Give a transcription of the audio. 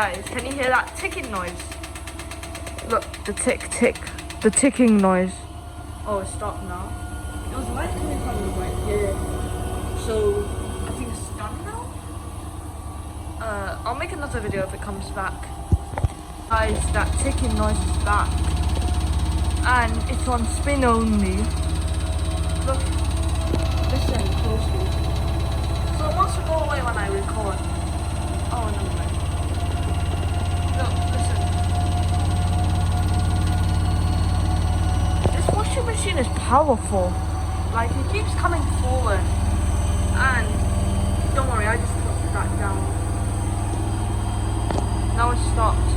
Guys, can you hear that ticking noise? Look, the ticking noise. Oh, it stopped now. It was light coming from right here. So, I think it's done now? I'll make another video if it comes back. Guys, that ticking noise is back. And it's on spin only. Look, listen closely. So it wants to go away when I record. Oh, never mind. Look, listen. This washing machine is powerful. Like, it keeps coming forward. And don't worry, I just put that down. Now it stopped.